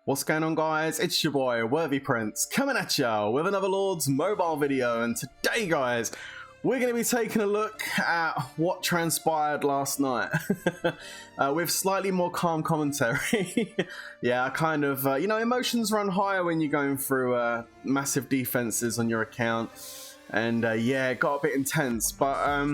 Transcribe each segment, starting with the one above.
What's going on, guys? It's your boy Worthy Prince coming at ya with another Lord's mobile video, and today, guys, we're going to be taking a look at what transpired last night with slightly more calm commentary. Yeah, I kind of, emotions run higher when you're going through massive defenses on your account, and yeah, it got a bit intense. But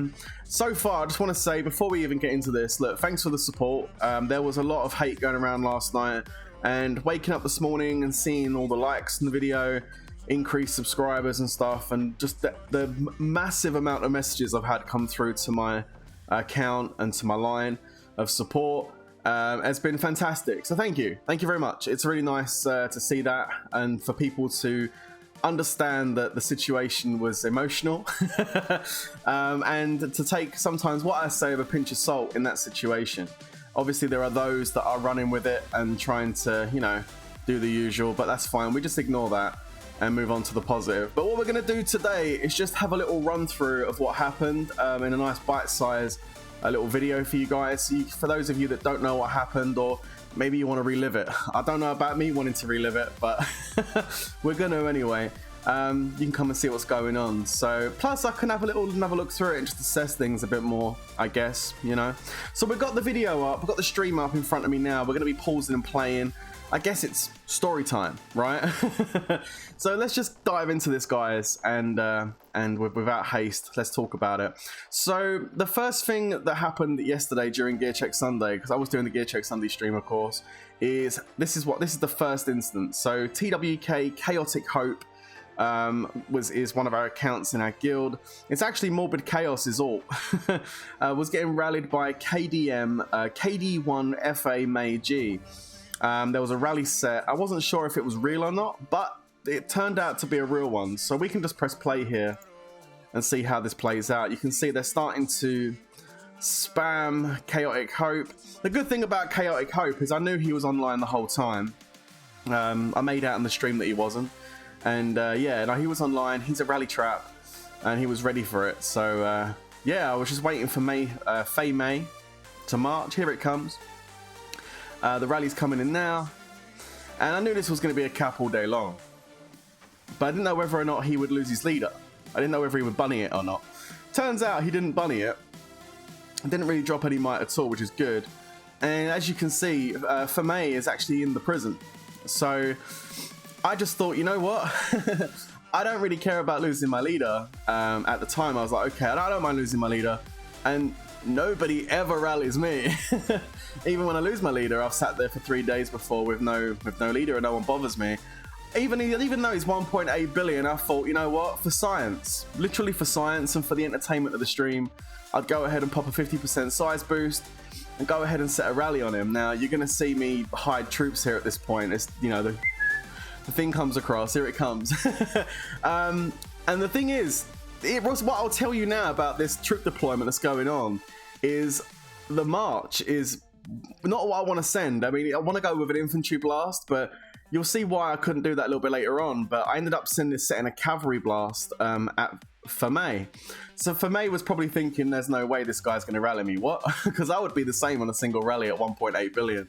so far, I just want to say, before we even get into this, look, thanks for the support. There was a lot of hate going around last night, and waking up this morning and seeing all the likes in the video, increased subscribers and stuff, and just the massive amount of messages I've had come through to my account and to my line of support has been fantastic. So thank you very much. It's really nice to see that, and for people to understand that the situation was emotional and to take sometimes what I say with a pinch of salt in that situation. Obviously there are those that are running with it and trying to, do the usual, but that's fine. We just ignore that and move on to the positive. But what we're going to do today is just have a little run through of what happened in a nice bite-sized little video for you guys. So for those of you that don't know what happened, or maybe you want to relive it. I don't know about me wanting to relive it, but we're going to anyway. You can come and see what's going on. So plus I can have another look through it and just assess things a bit more, I guess, So we've got the video up, we've got the stream up in front of me now. We're going to be pausing and playing. I guess it's story time, right? So let's just dive into this, guys, and without haste, let's talk about it. So the first thing that happened yesterday during Gear Check Sunday, because I was doing the Gear Check Sunday stream, of course, is this is the first instance. So TWK Chaotic Hope is one of our accounts in our guild. It's actually Morbid Chaos is all. Was getting rallied by KDM, KD1 FA May G. There was a rally set. I wasn't sure if it was real or not, but it turned out to be a real one. So we can just press play here and see how this plays out. You can see they're starting to spam Chaotic Hope. The good thing about Chaotic Hope is I knew he was online the whole time. I made out in the stream that he wasn't. And yeah, no, he was online. He's a rally trap, and he was ready for it. So yeah, I was just waiting for Faye May to march. Here it comes. The rally's coming in now, and I knew this was going to be a cap all day long. But I didn't know whether or not he would lose his leader. I didn't know whether he would bunny it or not. Turns out he didn't bunny it. Didn't really drop any might at all, which is good. And as you can see, Faye is actually in the prison. So I just thought, you know what? I don't really care about losing my leader. At the time, I was like, okay, I don't mind losing my leader. And nobody ever rallies me. Even when I lose my leader, I've sat there for 3 days before with no leader, and no one bothers me. Even though he's 1.8 billion, I thought, you know what? For science, literally for science and for the entertainment of the stream, I'd go ahead and pop a 50% size boost and go ahead and set a rally on him. Now, you're going to see me hide troops here at this point. It's, the thing comes across. Here it comes. And the thing is, what I'll tell you now about this troop deployment that's going on is the march is not what I want to send. I mean, I want to go with an infantry blast, but you'll see why I couldn't do that a little bit later on. But I ended up setting a cavalry blast for May. So for May was probably thinking, there's no way this guy's going to rally me. What? Because I would be the same on a single rally at 1.8 billion.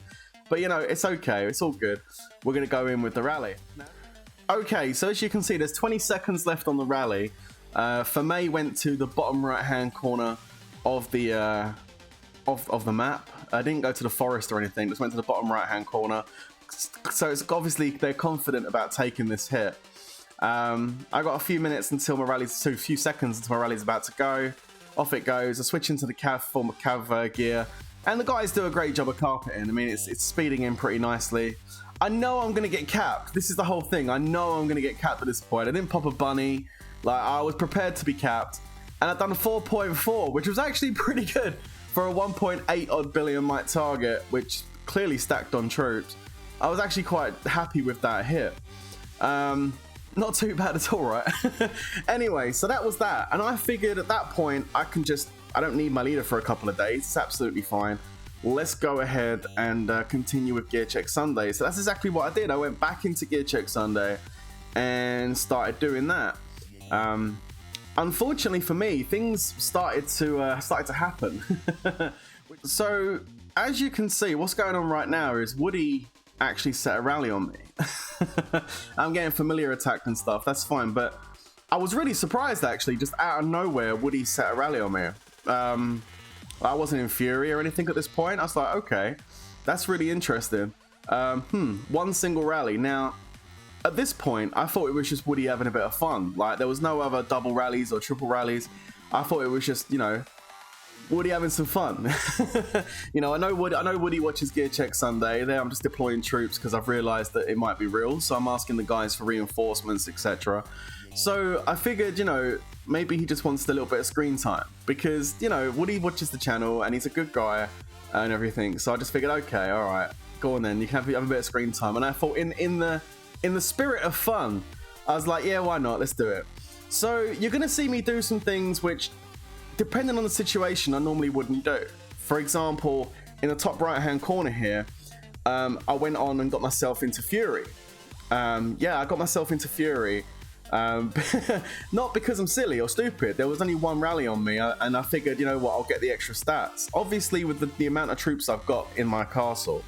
But it's okay. It's all good. We're going to go in with the rally. Okay, so as you can see, there's 20 seconds left on the rally. May went to the bottom right-hand corner of the map. I didn't go to the forest or anything. Just went to the bottom right-hand corner. So it's obviously they're confident about taking this hit. I got a few minutes until my rally's, so a few seconds until my rally's about to go. Off it goes. I switch into the cav gear. And the guys do a great job of carpeting. I mean, it's speeding in pretty nicely. I know I'm going to get capped. This is the whole thing. I know I'm going to get capped at this point. I didn't pop a bunny. Like, I was prepared to be capped. And I've done a 4.4, which was actually pretty good for a 1.8 odd billion might target, which clearly stacked on troops. I was actually quite happy with that hit. Not too bad at all, right? Anyway, so that was that. And I figured at that point, I don't need my leader for a couple of days. It's absolutely fine. Let's go ahead and continue with Gear Check Sunday. So that's exactly what I did. I went back into Gear Check Sunday and started doing that. Unfortunately for me, things started to happen. So as you can see, what's going on right now is Woody actually set a rally on me. I'm getting familiar attacked and stuff, that's fine, but I was really surprised actually, just out of nowhere, Woody set a rally on me. I wasn't in Fury or anything at this point. I was like, okay, that's really interesting. One single rally. Now, at this point, I thought it was just Woody having a bit of fun. Like, there was no other double rallies or triple rallies. I thought it was just, you know, Woody having some fun. You know, I know Woody watches Gear Check Sunday. There I'm just deploying troops because I've realized that it might be real. So I'm asking the guys for reinforcements, etc. So I figured, you know, maybe he just wants a little bit of screen time because, you know, Woody watches the channel and he's a good guy and everything. So I just figured, okay, all right, go on then. You can have a bit of screen time. And I thought in the spirit of fun, I was like, yeah, why not? Let's do it. So you're going to see me do some things which, depending on the situation, I normally wouldn't do. For example, in the top right-hand corner here, I went on and got myself into Fury. Yeah, I got myself into Fury. Not because I'm silly or stupid. There was only one rally on me, and I figured, you know what, I'll get the extra stats. Obviously, with the amount of troops I've got in my castle,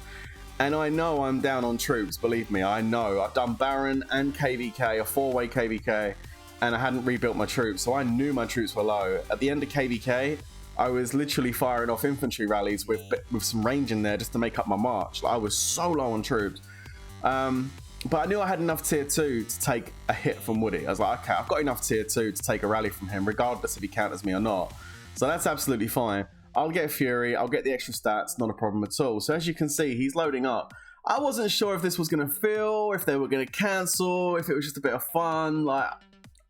and I know I'm down on troops, believe me, I know. I've done Baron and KVK, a 4-way KVK, and I hadn't rebuilt my troops, so I knew my troops were low. At the end of KVK, I was literally firing off infantry rallies with some range in there just to make up my march. Like, I was so low on troops. But I knew I had enough tier 2 to take a hit from Woody. I was like, okay, I've got enough tier 2 to take a rally from him, regardless if he counters me or not. So that's absolutely fine. I'll get Fury, I'll get the extra stats, not a problem at all. So as you can see, he's loading up. I wasn't sure if this was going to fill, if they were going to cancel, if it was just a bit of fun, like,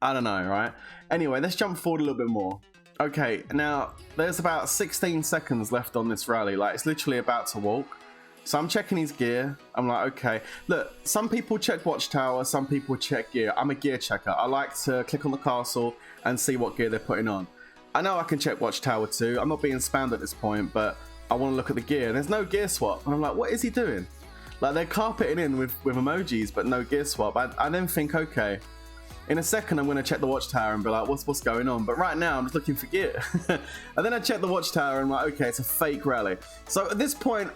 I don't know, right? Anyway, let's jump forward a little bit more. Okay, now, there's about 16 seconds left on this rally. Like, it's literally about to walk. So I'm checking his gear. I'm like, okay. Look, some people check Watchtower, some people check gear. I'm a gear checker. I like to click on the castle and see what gear they're putting on. I know I can check Watchtower too. I'm not being spammed at this point, but I want to look at the gear. And there's no gear swap. And I'm like, what is he doing? Like, they're carpeting in with emojis, but no gear swap. I then think, okay, in a second I'm going to check the Watchtower and be like, what's going on? But right now I'm just looking for gear. And then I check the Watchtower and I'm like, okay, it's a fake rally. So at this point,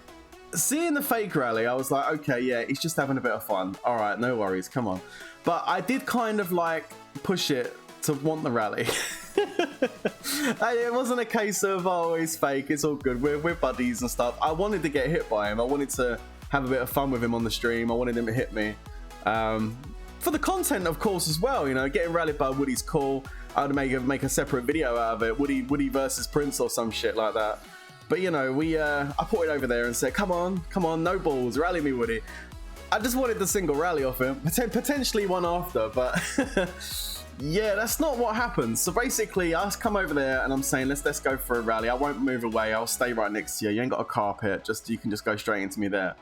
seeing the fake rally, I was like, okay, yeah, he's just having a bit of fun. All right, no worries, come on. But I did kind of like push it to want the rally. It wasn't a case of, oh, he's fake, it's all good, we're buddies and stuff. I wanted to get hit by him. I wanted to have a bit of fun with him on the stream. I wanted him to hit me. For the content, of course, as well, you know, getting rallied by Woody's cool. I would make a separate video out of it, Woody versus Prince or some shit like that. But, you know, I put it over there and said, come on, no balls, rally me, Woody. I just wanted the single rally off him, potentially one after, but yeah, that's not what happens. So basically, I come over there and I'm saying, let's go for a rally. I won't move away. I'll stay right next to you. You ain't got a carpet. You can just go straight into me there.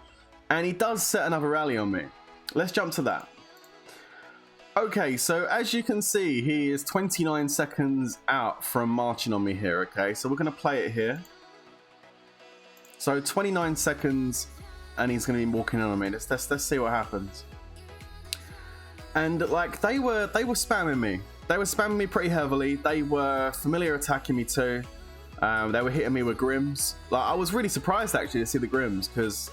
And he does set another rally on me. Let's jump to that. Okay, so as you can see, he is 29 seconds out from marching on me here, okay? So we're going to play it here. So 29 seconds, and he's going to be walking in on me. Let's see what happens. And like they were spamming me. They were spamming me pretty heavily. They were familiar attacking me too. They were hitting me with Grims. Like, I was really surprised actually to see the Grims because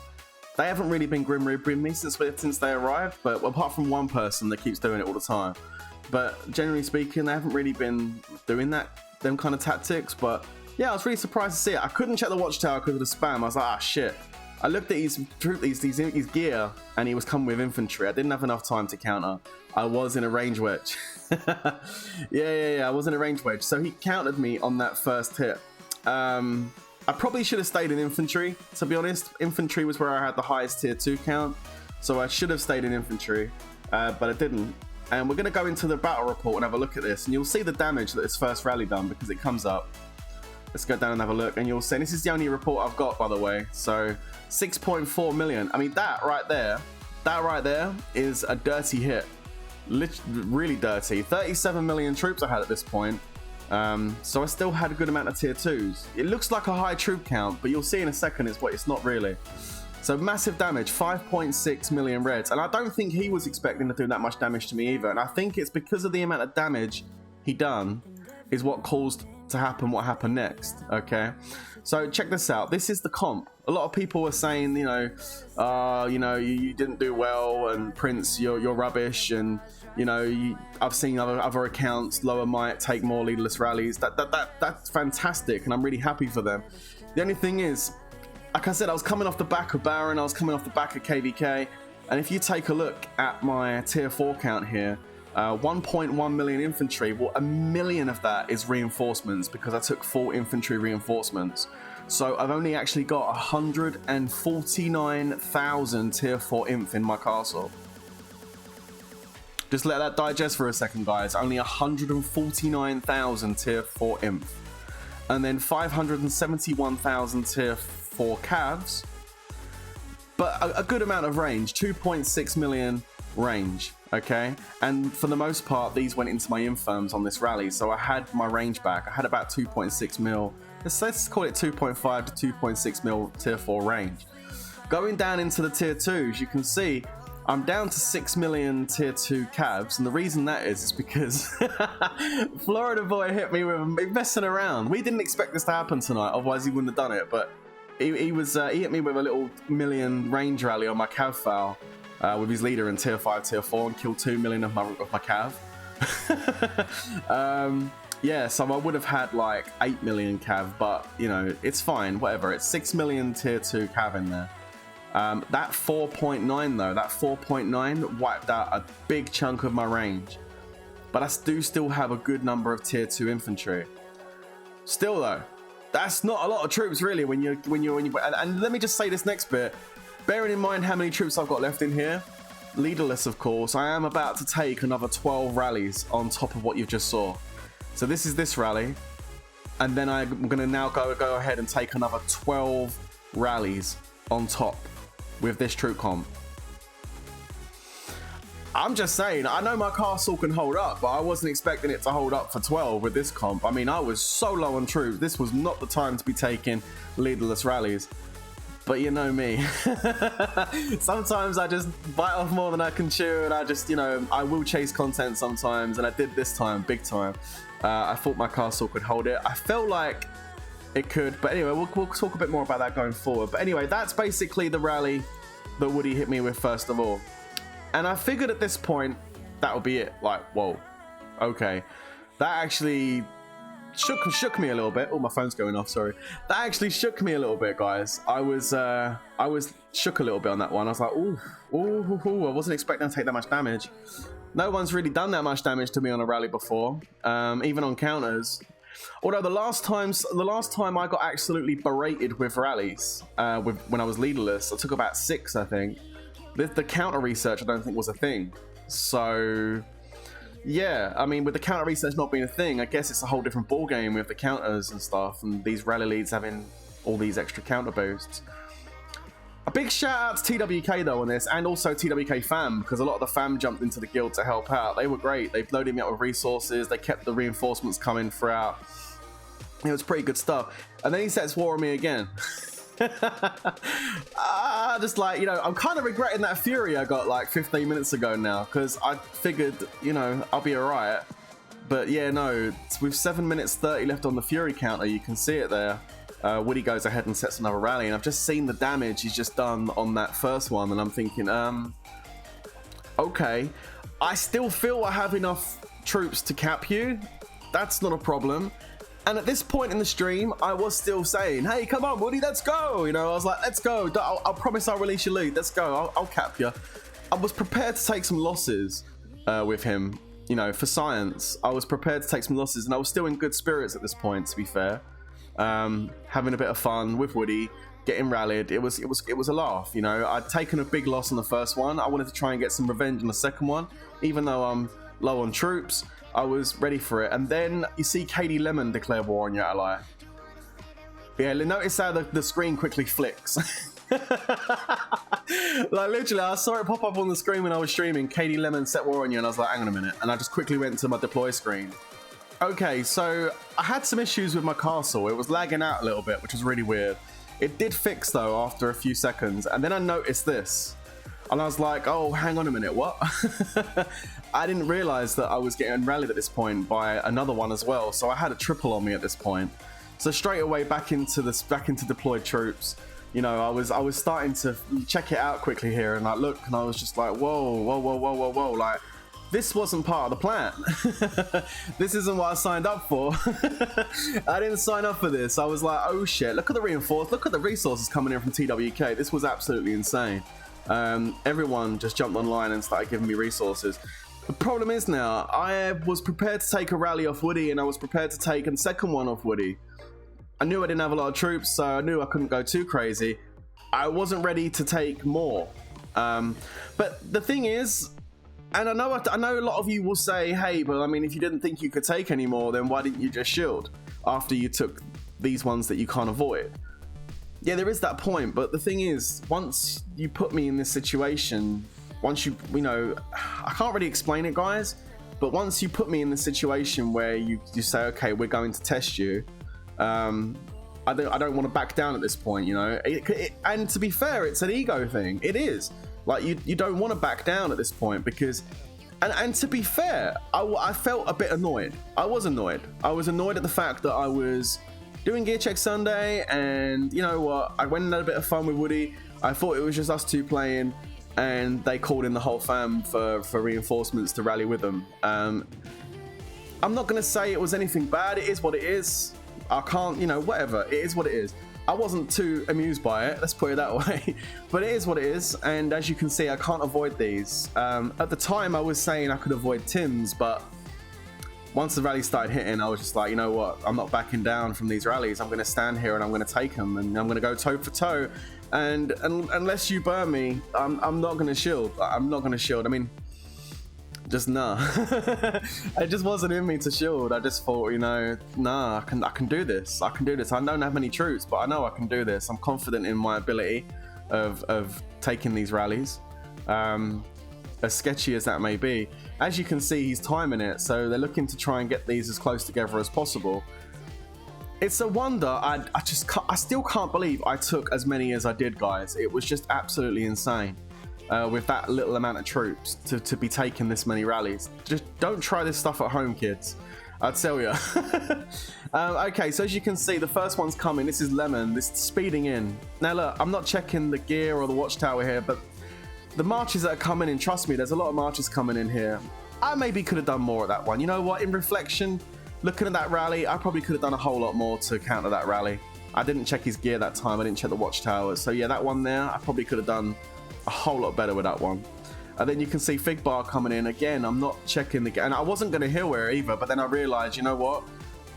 they haven't really been Grim Reaping me since they arrived. But apart from one person that keeps doing it all the time. But generally speaking, they haven't really been doing them kind of tactics. But yeah, I was really surprised to see it. I couldn't check the Watchtower because of the spam. I was like, ah, shit. I looked at his gear, and he was coming with infantry. I didn't have enough time to counter. I was in a range wedge. Yeah, I was in a range wedge. So he countered me on that first hit. I probably should have stayed in infantry, to be honest. Infantry was where I had the highest tier 2 count. So I should have stayed in infantry, but I didn't. And we're going to go into the battle report and have a look at this. And you'll see the damage that this first rally done because it comes up. Let's go down and have a look, and you'll see, this is the only report I've got, by the way, so 6.4 million. I mean, that right there is a dirty hit. Really dirty. 37 million troops I had at this point, so I still had a good amount of tier 2s. It looks like a high troop count, but you'll see in a second it's not really. So massive damage, 5.6 million reds, and I don't think he was expecting to do that much damage to me either, and I think it's because of the amount of damage he done is what caused to happen what happened next, okay? So check this out. This is the comp. A lot of people were saying, you didn't do well, and Prince, you're rubbish, and I've seen other accounts, lower might, take more leaderless rallies. That's fantastic, and I'm really happy for them. The only thing is, like I said, I was coming off the back of Baron, I was coming off the back of KVK, and if you take a look at my tier 4 count here, 1.1 million infantry, well, 1 million of that is reinforcements because I took 4 infantry reinforcements. So I've only actually got 149,000 tier 4 inf in my castle. Just let that digest for a second, guys. Only 149,000 tier 4 inf. And then 571,000 tier 4 cavs. But a good amount of range, 2.6 million range, okay? And for the most part, these went into my infirms on this rally, so I had my range back. I had about 2.6 mil, let's call it 2.5 to 2.6 mil tier 4 range. Going down into the tier 2s, you can see I'm down to 6 million tier 2 cavs, and the reason that is because Florida Boy hit me with messing around. We didn't expect this to happen tonight, otherwise he wouldn't have done it, but he hit me with a little million range rally on my cav foul. With his leader in tier 5, tier 4, and killed 2 million of my cav. Yeah, so I would have had like 8 million cav, but it's fine, whatever. It's 6 million tier 2 cav in there. That 4.9 though, that 4.9 wiped out a big chunk of my range. But I do still have a good number of tier 2 infantry. Still though, that's not a lot of troops really and let me just say this next bit. Bearing in mind how many troops I've got left in here, leaderless of course, I am about to take another 12 rallies on top of what you've just saw. So this is this rally, and then I'm going to now go ahead and take another 12 rallies on top with this troop comp. I'm just saying, I know my castle can hold up, but I wasn't expecting it to hold up for 12 with this comp. I mean, I was so low on troops. This was not the time to be taking leaderless rallies. But you know me. Sometimes I just bite off more than I can chew, and I just, I will chase content sometimes, and I did this time, big time. I thought my castle could hold it. I felt like it could, but anyway, we'll talk a bit more about that going forward. But anyway, that's basically the rally that Woody hit me with first of all. And I figured at this point, that would be it. Like, whoa, okay. That actually shook me a little bit. Oh, my phone's going off, sorry. That actually shook me a little bit, guys. I was shook a little bit on that one. I was like, ooh, I wasn't expecting to take that much damage. No one's really done that much damage to me on a rally before, even on counters. Although the last time I got absolutely berated with rallies, when I was leaderless, I took about 6, I think. The counter research I don't think was a thing. So yeah, I mean, with the counter research not being a thing, I guess it's a whole different ball game with the counters and stuff, and these rally leads having all these extra counter boosts. A big shout out to TWK though on this, and also TWK fam, because a lot of the fam jumped into the guild to help out. They were great. They loaded me up with resources. They kept the reinforcements coming throughout. It was pretty good stuff. And then he sets war on me again. Just like, I'm kind of regretting that Fury I got like 15 minutes ago now, because I figured, I'll be alright. But yeah, no, with 7 minutes 30 left on the Fury counter, you can see it there. Woody goes ahead and sets another rally, and I've just seen the damage he's just done on that first one, and I'm thinking, okay, I still feel I have enough troops to cap you. That's not a problem. And at this point in the stream, I was still saying, hey, come on, Woody, let's go. I was like, let's go. I'll promise I'll release your lead. Let's go. I'll cap you. I was prepared to take some losses with him, for science. I was prepared to take some losses, and I was still in good spirits at this point, to be fair. Having a bit of fun with Woody, getting rallied. It was a laugh, I'd taken a big loss on the first one. I wanted to try and get some revenge on the second one, even though I'm low on troops. I was ready for it. And then you see KD Lemon declare war on your ally. Yeah, notice how the screen quickly flicks. Like literally, I saw it pop up on the screen when I was streaming. KD Lemon set war on you, and I was like, hang on a minute. And I just quickly went to my deploy screen. Okay, so I had some issues with my castle. It was lagging out a little bit, which was really weird. It did fix though after a few seconds. And then I noticed this. And I was like, oh, hang on a minute, what? I didn't realize that I was getting rallied at this point by another one as well. So I had a triple on me at this point. So straight away back into deployed troops. You know, I was starting to check it out quickly here and like look, and I was just like, whoa, like this wasn't part of the plan. This isn't what I signed up for. I didn't sign up for this. I was like, oh shit, look at the look at the resources coming in from TWK. This was absolutely insane. Everyone just jumped online and started giving me resources. The problem is now, I was prepared to take a rally off Woody, and I was prepared to take a second one off Woody. I knew I didn't have a lot of troops, so I knew I couldn't go too crazy. I wasn't ready to take more. But the thing is, and I know a lot of you will say, hey, but I mean, if you didn't think you could take any more, then why didn't you just shield after you took these ones that you can't avoid? Yeah, there is that point, but the thing is, once you put me in this situation, once you know, I can't really explain it, guys, but once you put me in the situation where you say, okay, we're going to test you, I don't want to back down at this point, you know. And to be fair, it's an ego thing. It is. Like, you don't want to back down at this point because... And to be fair, I felt a bit annoyed. I was annoyed. I was annoyed at the fact that I was doing Gear Check Sunday, and you know what? I went and had a bit of fun with Woody. I thought it was just us two playing, and they called in the whole fam for reinforcements to rally with them. I'm not going to say it was anything bad. It is what it is. I can't, you know, whatever. It is what it is. I wasn't too amused by it, let's put it that way. But it is what it is, and as you can see, I can't avoid these. At the time, I was saying I could avoid Tim's, but once the rally started hitting, I was just like, you know what? I'm not backing down from these rallies. I'm going to stand here and I'm going to take them, and I'm going to go toe for toe. And unless you burn me, I'm not going to shield. I'm not going to shield. I mean, just nah. It just wasn't in me to shield. I just thought, you know, nah, I can do this. I can do this. I don't have many troops, but I know I can do this. I'm confident in my ability of taking these rallies, as sketchy as that may be. As you can see, he's timing it, so they're looking to try and get these as close together as possible. It's a wonder. I still can't believe I took as many as I did, guys. It was just absolutely insane. With that little amount of troops to be taking this many rallies. Just don't try this stuff at home, kids. I tell you. Okay, so as you can see, the first one's coming. This is Lemon. This is speeding in. Now look, I'm not checking the gear or the watchtower here, but the marches that are coming in, trust me, there's a lot of marches coming in here. I maybe could have done more at that one. You know what? In reflection, looking at that rally, I probably could have done a whole lot more to counter that rally. I didn't check his gear that time. I didn't check the watchtowers. So yeah, that one there, I probably could have done a whole lot better with that one. And then you can see Fig Bar coming in again. I'm not checking the, and I wasn't going to heal her either, but then I realized, you know what,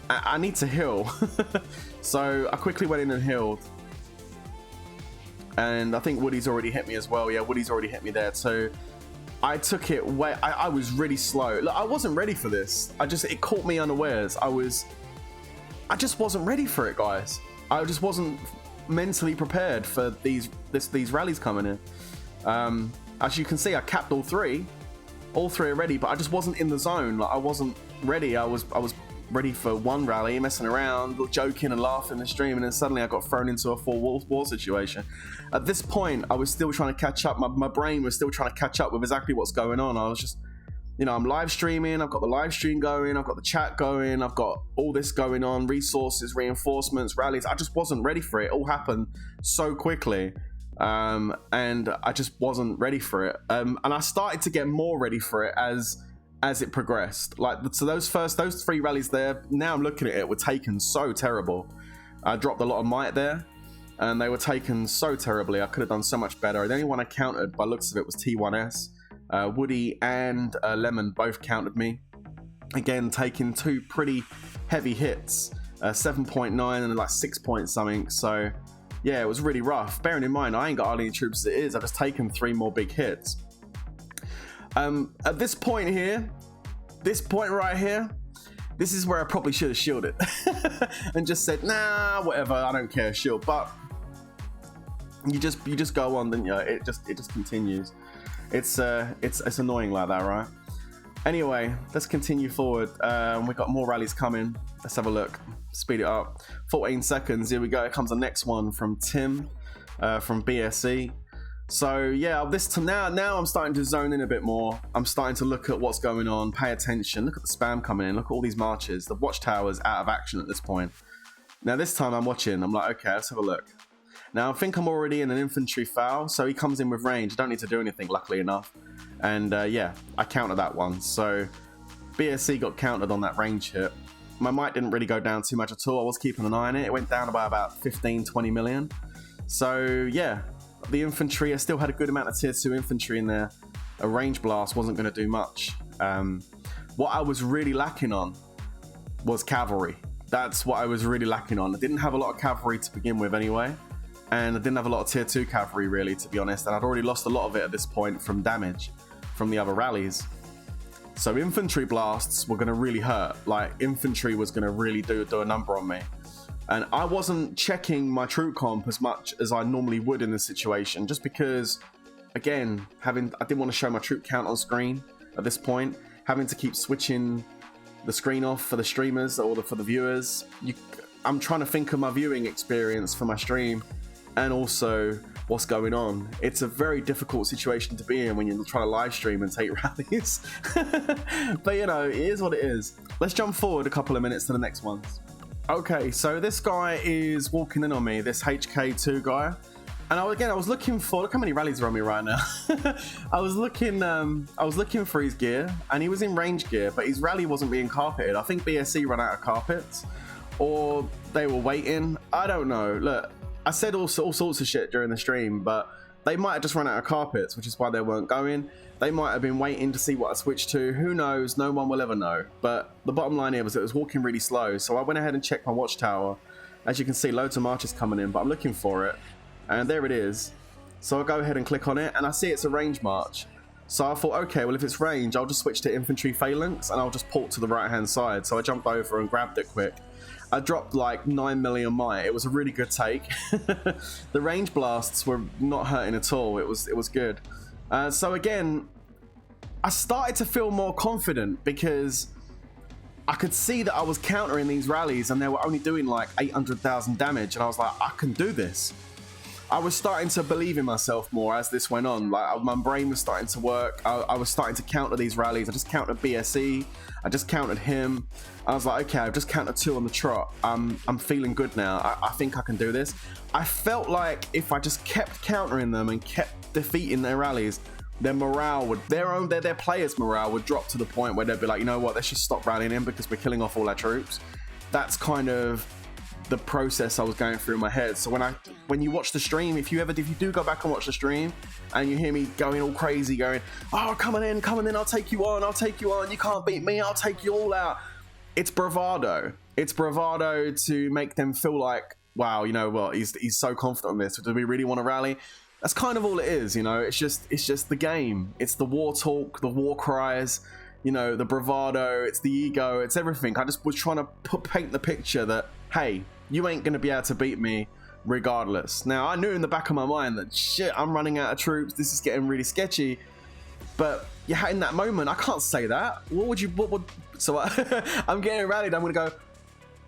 I need to heal. So I quickly went in and healed, and I think Woody's already hit me as well. Yeah, Woody's already hit me there. So I took it way, I was really slow. Look, I wasn't ready for this. It caught me unawares. I just wasn't ready for it, guys. I just wasn't mentally prepared for these rallies coming in. As you can see, I capped all three already, but I just wasn't in the zone. Like, I wasn't ready. I was ready for one rally, messing around, joking and laughing in the stream, and then suddenly I got thrown into a full war situation. At this point, I was still trying to catch up. My brain was still trying to catch up with exactly what's going on. I was just, you know, I'm live streaming, I've got the live stream going, I've got the chat going, I've got all this going on, resources, reinforcements, rallies. I just wasn't ready for it. It all happened so quickly. And I just wasn't ready for it. And I started to get more ready for it as it progressed. Like, so those three rallies there, now I'm looking at it, were taken so terrible. I dropped a lot of might there, and they were taken so terribly. I could have done so much better. The only one I countered by looks of it was T1S. Woody and Lemon both countered me. Again, taking two pretty heavy hits, 7.9 and like 6 point something. So yeah, it was really rough. Bearing in mind, I ain't got hardly any troops as it is. I've just taken 3 more big hits. At this point here, this point right here, this is where I probably should have shielded and just said, nah, whatever, I don't care, shield. But you just go on, don't you? It just continues. It's annoying like that, right? Anyway, let's continue forward. We've got more rallies coming. Let's have a look. Speed it up. 14 seconds. Here we go. Here comes the next one from Tim from BSE. So yeah, now I'm starting to zone in a bit more. I'm starting to look at what's going on, pay attention, look at the spam coming in, look at all these marches. The watchtower's out of action at this point. Now this time I'm watching, I'm like, okay, let's have a look. Now I think I'm already in an infantry foul, so he comes in with range. I don't need to do anything, luckily enough. And yeah, I countered that one. So BSC got countered on that range hit. My might didn't really go down too much at all. I was keeping an eye on it. It went down by about 15, 20 million. So yeah, the infantry, I still had a good amount of tier 2 infantry in there. A range blast wasn't going to do much. What I was really lacking on was cavalry. That's what I was really lacking on. I didn't have a lot of cavalry to begin with anyway. And I didn't have a lot of tier 2 cavalry really, to be honest. And I'd already lost a lot of it at this point from damage from the other rallies. So infantry blasts were going to really hurt. Like infantry was going to really do a number on me. And I wasn't checking my troop comp as much as I normally would in this situation, just because, again, I didn't want to show my troop count on screen at this point. Having to keep switching the screen off for the streamers or for the viewers. I'm trying to think of my viewing experience for my stream and also what's going on. It's a very difficult situation to be in when you're trying to live stream and take rallies. But you know, it is what it is. Let's jump forward a couple of minutes to the next ones. Okay, so this guy is walking in on me, this HK2 guy. And I was looking for, look how many rallies are on me right now. I was looking for his gear, and he was in range gear, but his rally wasn't being carpeted. I think BSC ran out of carpets, or they were waiting. I don't know. Look, I said all sorts of shit during the stream, but they might have just run out of carpets, which is why they weren't going. They might have been waiting to see what I switched to. Who knows? No one will ever know. But the bottom line here was it was walking really slow, so I went ahead and checked my watchtower. As you can see, loads of marches coming in, but I'm looking for it. And there it is. So I go ahead and click on it, and I see it's a range march. So I thought, okay, well, if it's range, I'll just switch to infantry phalanx, and I'll just port to the right-hand side. So I jumped over and grabbed it quick. I dropped like 9 million might. It was a really good take. The range blasts were not hurting at all. It was good. So again, I started to feel more confident because I could see that I was countering these rallies, and they were only doing like 800,000 damage, and I was like, I can do this. I was starting to believe in myself more as this went on. Like my brain was starting to work. I was starting to counter these rallies. I just countered BSE. I just countered him. I was like, okay, I've just countered 2 on the trot. I'm feeling good now. I think I can do this. I felt like if I just kept countering them and kept defeating their rallies, their morale would, their players' morale would drop to the point where they'd be like, you know what, let's just stop rallying in because we're killing off all our troops. That's kind of the process I was going through in my head. So when you watch the stream, if you do go back and watch the stream and you hear me going all crazy, going, oh, coming in, I'll take you on, you can't beat me, I'll take you all out. It's bravado. It's bravado to make them feel like, wow, you know what, he's so confident on this. Do we really want to rally? That's kind of all it is, you know. It's just the game. It's the war talk, the war cries, you know, the bravado, it's the ego, it's everything. I just was trying to paint the picture that, hey, you ain't going to be able to beat me regardless. Now, I knew in the back of my mind that, shit, I'm running out of troops, this is getting really sketchy. But yeah, in that moment, I can't say that. So I'm getting rallied, I'm going to go,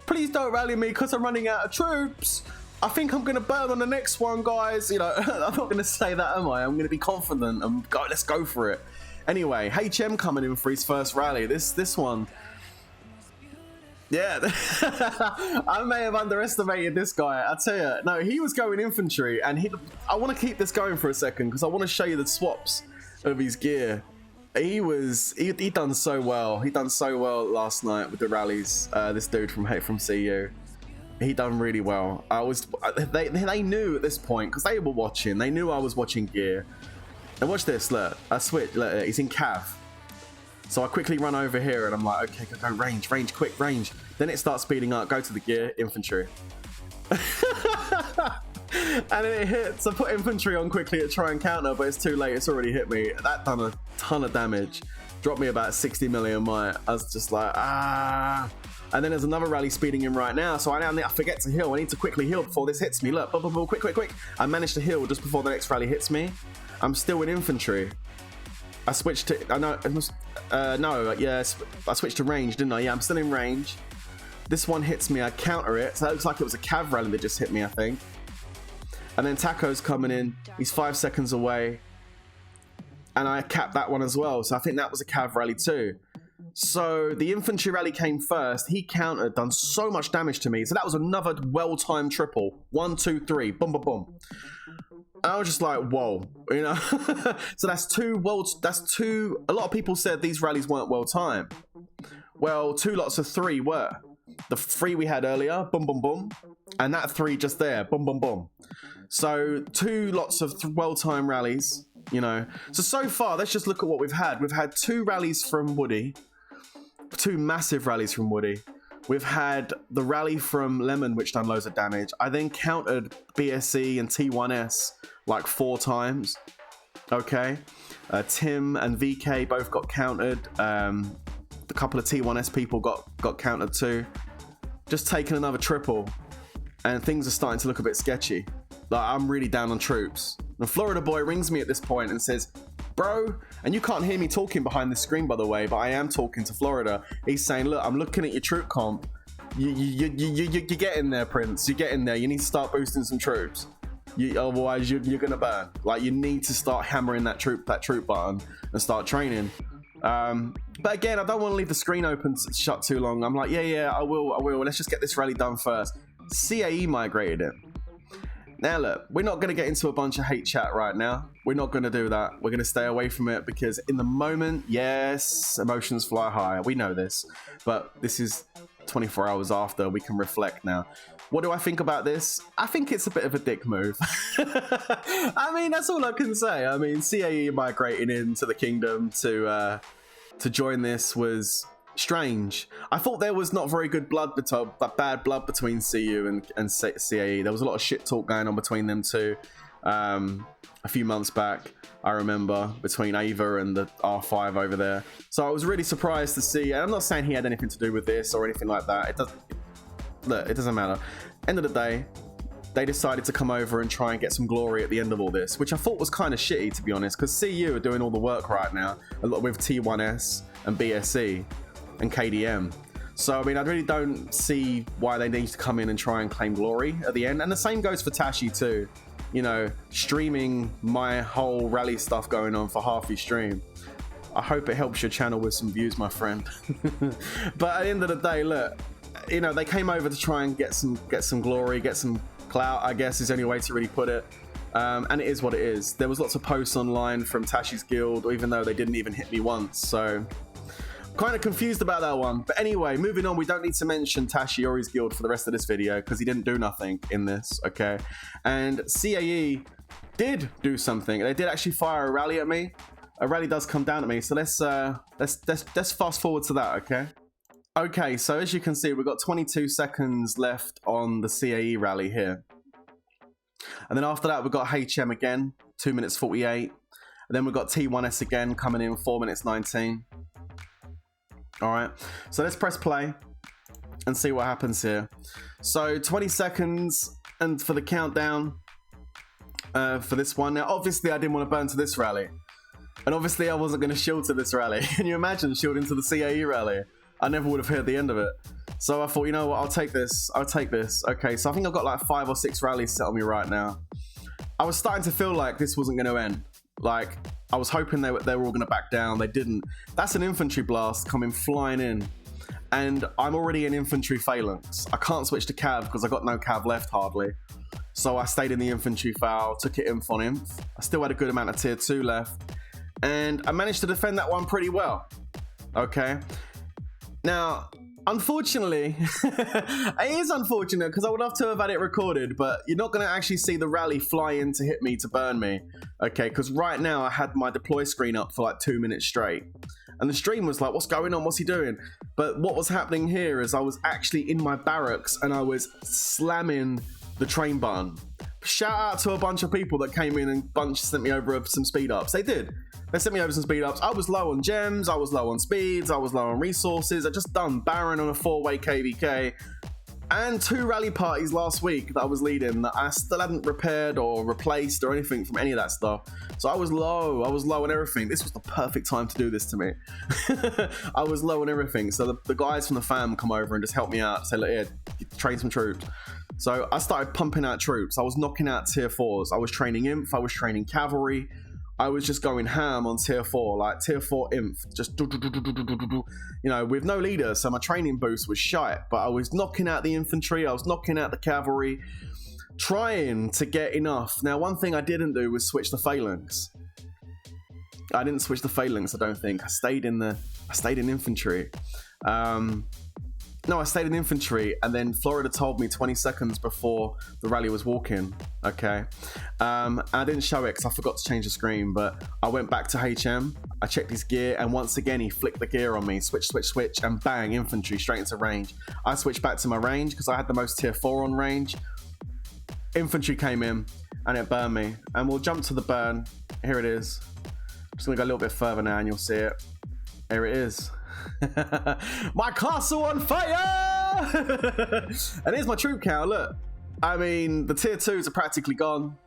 please don't rally me because I'm running out of troops. I think I'm going to burn on the next one, guys. You know, I'm not going to say that, am I? I'm going to be confident and go, let's go for it. Anyway, HM coming in for his first rally. This one. Yeah, I may have underestimated this guy. I tell you, no, he was going infantry, and I want to keep this going for a second because I want to show you the swaps of his gear. He done so well. He done so well last night with the rallies. This dude from CU, he done really well. They knew at this point because they were watching. They knew I was watching gear. And watch this. Look, I switch. Look, he's in cav. So I quickly run over here and I'm like, okay, go range, quick, range. Then it starts speeding up, go to the gear, infantry. And then it hits. I put infantry on quickly to try and counter, but it's too late, it's already hit me. That done a ton of damage. Dropped me about 60 million might. I was just like, ah. And then there's another rally speeding in right now, so I forget to heal. I need to quickly heal before this hits me. Look, quick. I managed to heal just before the next rally hits me. I'm still in infantry. I switched to, I switched to range, didn't I? Yeah, I'm still in range. This one hits me, I counter it. So that looks like it was a cav rally that just hit me, I think. And then Taco's coming in. He's 5 seconds away. And I capped that one as well. So I think that was a cav rally too. So the infantry rally came first. He countered, done so much damage to me. So that was another well-timed triple. 1, 2, 3. Boom, boom, boom. I was just like, whoa, you know. So that's two. A lot of people said these rallies weren't well-timed. Well, 2 lots of 3 were. The 3 we had earlier, boom, boom, boom. And that 3 just there, boom, boom, boom. So 2 lots of well-timed rallies, you know. So far, let's just look at what we've had. We've had 2 rallies from Woody. 2 massive rallies from Woody. We've had the rally from Lemon, which done loads of damage. I then countered BSE and T1S like 4 times. Okay. Tim and VK both got countered. A couple of T1S people got countered too. Just taking another triple. And things are starting to look a bit sketchy. Like, I'm really down on troops. And Florida Boy rings me at this point and says, bro, and you can't hear me talking behind the screen, by the way, but I am talking to Florida. He's saying, look, I'm looking at your troop comp. You get in there, Prince. You get in there. You need to start boosting some troops. Otherwise, you're gonna burn. Like, you need to start hammering that troop button and start training. But again, I don't want to leave the screen open shut too long. I'm like, yeah, I will. Let's just get this rally done first. CAE migrated it. Now look, we're not going to get into a bunch of hate chat right now. We're not going to do that. We're going to stay away from it because in the moment, yes, emotions fly high. We know this, but this is 24 hours after. We can reflect now. What do I think about this? I think it's a bit of a dick move. I mean, that's all I can say. I mean, CAE migrating into the kingdom to join this was strange. I thought there was not very good blood, bad blood between CU and CAE. There was a lot of shit talk going on between them two. A few months back, I remember, between Ava and the R5 over there. So I was really surprised to see, and I'm not saying he had anything to do with this or anything like that. It doesn't matter. End of the day, they decided to come over and try and get some glory at the end of all this, which I thought was kind of shitty, to be honest, because CU are doing all the work right now, a lot with T1S and BSE and KDM. So, I mean, I really don't see why they need to come in and try and claim glory at the end. And the same goes for Tashi too. You know, streaming my whole rally stuff going on for half your stream. I hope it helps your channel with some views, my friend. But at the end of the day, look, you know, they came over to try and get some glory, get some clout, I guess is the only way to really put it. And it is what it is. There was lots of posts online from Tashi's guild, even though they didn't even hit me once. So kind of confused about that one. But anyway, moving on, we don't need to mention Tashi or his guild for the rest of this video because he didn't do nothing in this, okay? And CAE did do something. They did actually fire a rally at me. A rally does come down at me, so let's fast forward to that, okay? Okay, so as you can see, we've got 22 seconds left on the CAE rally here. And then after that, we've got HM again, 2 minutes 48. And then we've got T1S again coming in 4 minutes 19. All right, so let's press play and see what happens here. So 20 seconds and for the countdown for this one. Now, obviously, I didn't want to burn to this rally. And obviously, I wasn't going to shield to this rally. Can you imagine shielding to the CAE rally? I never would have heard the end of it. So I thought, you know what, I'll take this. Okay, so I think I've got like 5 or 6 rallies set on me right now. I was starting to feel like this wasn't going to end. Like, I was hoping they were all going to back down. They didn't. That's an infantry blast coming flying in. And I'm already in infantry phalanx. I can't switch to cav because I got no cav left hardly. So I stayed in the infantry foul, took it inf on inf. I still had a good amount of tier 2 left. And I managed to defend that one pretty well. Okay. Now, unfortunately, it is unfortunate because I would love to have had it recorded, but you're not going to actually see the rally fly in to hit me to burn me. Okay, because right now I had my deploy screen up for like 2 minutes straight. And the stream was like, what's going on? What's he doing? But what was happening here is I was actually in my barracks and I was slamming the train button. Shout out to a bunch of people that came in and sent me over some speed ups. They did. They sent me over some speed ups. I was low on gems, I was low on speeds, I was low on resources. I just done Baron on a 4-way KVK and 2 rally parties last week that I was leading that I still hadn't repaired or replaced or anything from any of that stuff. So I was low on everything. This was the perfect time to do this to me. I was low on everything. So the guys from the fam come over and just help me out. Say, look, here, train some troops. So I started pumping out troops. I was knocking out tier 4s. I was training inf, I was training cavalry. I was just going ham on tier 4, like tier 4 inf, just you know, with no leader. So my training boost was shite, but I was knocking out the infantry. I was knocking out the cavalry, trying to get enough. Now, one thing I didn't do was switch the phalanx. I didn't switch the phalanx, I don't think. I stayed in infantry. No, I stayed in infantry, and then Florida told me 20 seconds before the rally was walking. Okay. I didn't show it because I forgot to change the screen, but I went back to HM. I checked his gear, and once again, he flicked the gear on me. Switch, and bang, infantry straight into range. I switched back to my range because I had the most tier 4 on range. Infantry came in, and it burned me. And we'll jump to the burn. Here it is. Just gonna go a little bit further now and you'll see it. Here it is. My castle on fire! And here's my troop count, look. I mean, the tier 2s are practically gone.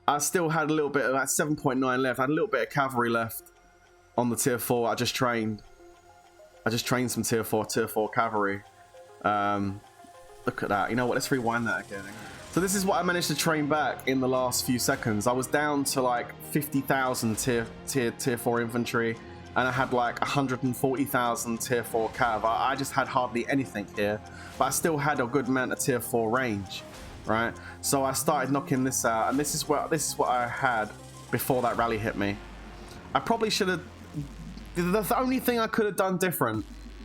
I still had a little bit of that 7.9 left. I had a little bit of cavalry left on the tier 4. I just trained some tier 4 cavalry. Look at that. You know what? Let's rewind that again. So this is what I managed to train back in the last few seconds. I was down to like 50,000 tier 4 infantry, and I had like 140,000 tier 4 cav. I just had hardly anything here, but I still had a good amount of tier 4 range, right? So I started knocking this out, and this is what I had before that rally hit me. I probably should have. The only thing I could have done different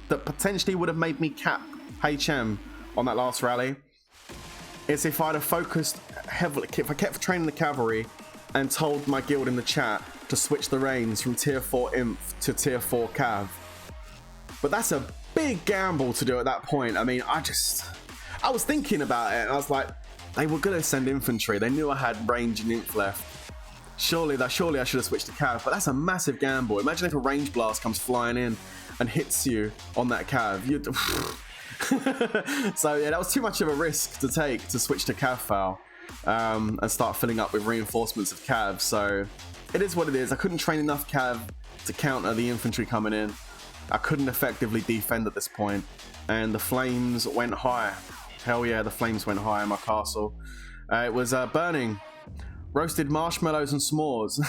that potentially would have made me cap HM on that last rally is if I'd have focused heavily, if I kept training the cavalry and told my guild in the chat to switch the reins from tier 4 inf to tier 4 cav. But that's a big gamble to do at that point. I mean, I was thinking about it, and I was like, they were gonna send infantry. They knew I had range and inf left. Surely I should have switched to cav, but that's a massive gamble. Imagine if a range blast comes flying in and hits you on that cav. So yeah, that was too much of a risk to take to switch to cav foul and start filling up with reinforcements of cav. So it is what it is. I couldn't train enough cav to counter the infantry coming in. I couldn't effectively defend at this point, and the flames went high. Hell yeah, the flames went high in my castle. It was burning. Roasted marshmallows and s'mores.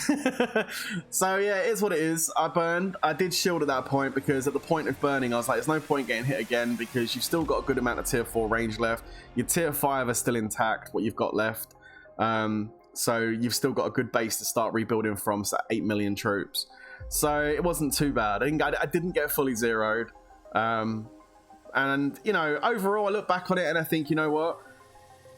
So yeah, it is what it is. I burned. I did shield at that point because at the point of burning, I was like, there's no point getting hit again because you've still got a good amount of tier 4 range left. Your tier 5 are still intact, what you've got left. So you've still got a good base to start rebuilding from, so 8 million troops. So it wasn't too bad. I didn't get fully zeroed. And, you know, overall, I look back on it and I think, you know what?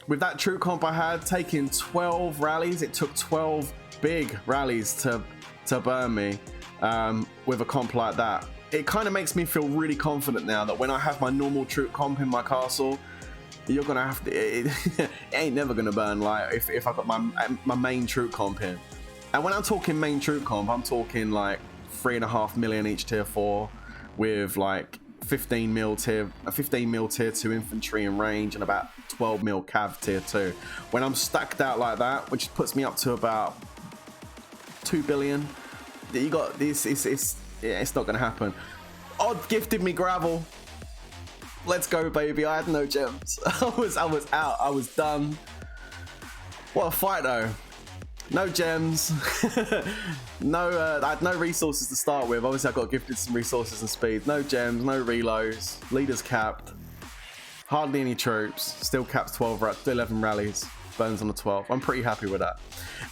With that troop comp I had, taking 12 rallies, it took 12 big rallies to burn me with a comp like that. It kind of makes me feel really confident now that when I have my normal troop comp in my castle, you're going to have to... It ain't never going to burn like if I've got my main troop comp in. And when I'm talking main troop comp, I'm talking like 3.5 million each tier 4 with like 15 mil tier 2 infantry in range and about 12 mil cav tier 2. When I'm stacked out like that, which puts me up to about 2 billion, you got this. It's not gonna happen. Odd gifted me gravel. Let's go, baby. I had no gems. I was out. I was done. What a fight though. No gems. I had no resources to start with. Obviously, I got gifted some resources and speed. No gems, no reloads. Leaders capped. Hardly any troops. Still capped 11 rallies. Burns on the 12th. I'm pretty happy with that.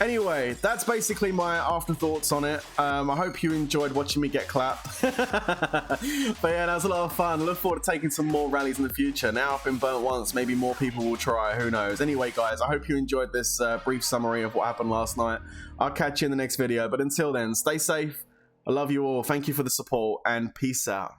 Anyway, that's basically my afterthoughts on it. I hope you enjoyed watching me get clapped. But yeah, that was a lot of fun. I look forward to taking some more rallies in the future. Now I've been burnt once, maybe more people will try, who knows. Anyway guys, I hope you enjoyed this brief summary of what happened last night. I'll catch you in the next video, but until then, stay safe. I love you all. Thank you for the support and peace out.